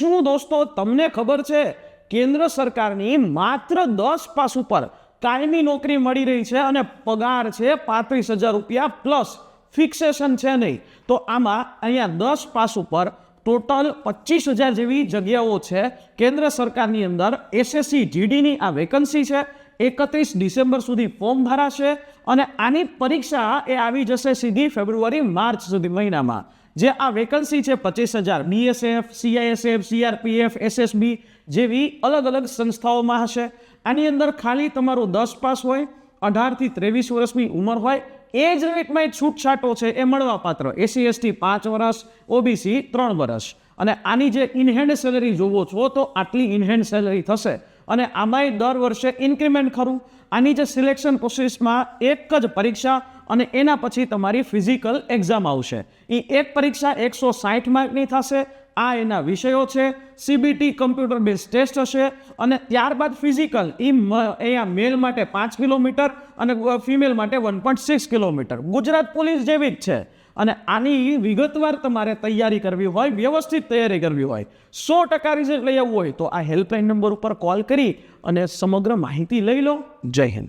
શું દોસ્તો તમને ખબર છે કેન્દ્ર સરકારની માત્ર 10 પાસ ઉપર કાયમી નોકરી મળી રહી છે અને પગાર છે 35,000 રૂપિયા પ્લસ ફિક્સેશન છે નહીં. તો આમાં અહીંયા 10 પાસ ઉપર ટોટલ 25,000 જેવી જગ્યાઓ છે કેન્દ્ર સરકારની અંદર. એસએસસી જીડીની આ વેકન્સી છે. 31 ડિસેમ્બર સુધી ફોર્મ ભરાશે અને આની પરીક્ષા એ આવી જશે સીધી ફેબ્રુઆરી માર્ચ સુધી મહિનામાં. જે આ વેકન્સી છે 25,000 બીએસએફ, સીઆઈએસએફ, સીઆરપીએફ, એસએસબી જેવી અલગ અલગ સંસ્થાઓમાં હશે. આની અંદર ખાલી તમારું 10 પાસ હોય, 18 થી 23 વર્ષની ઉંમર હોય, એજ લિમિટમાં છૂટછાટો છે એ મળવાપાત્ર. એસસી એસટી 5 વર્ષ, ઓબીસી 3 વર્ષ. અને આની જે ઇનહેન્ડ સેલરી જોવો છો તો આટલી ઇનહેન્ડ સેલરી થશે અને આમાંય દર વર્ષે ઇન્ક્રીમેન્ટ ખરું. આની જે સિલેક્શન પ્રોસેસમાં એક જ પરીક્ષા અને એના પછી તમારી ફિઝિકલ એક્ઝામ આવશે. એ એક પરીક્ષા 160 માર્કની થશે. આ એના વિષયો છે. સીબીટી કમ્પ્યુટર બેઝ ટેસ્ટ હશે અને ત્યારબાદ ફિઝિકલ અહીંયા મેલ માટે 5 કિલોમીટર અને ફિમેલ માટે 1.6 કિલોમીટર. ગુજરાત પોલીસ જેવી જ છે. અને આની વિગતવાર તમારે તૈયારી કરવી હોય, વ્યવસ્થિત તૈયારી કરવી હોય, 100% રિઝલ્ટ લઈ આવવું હોય તો આ હેલ્પલાઇન નંબર ઉપર કોલ કરી અને સમગ્ર માહિતી લઈ લો. જય હિન્દ.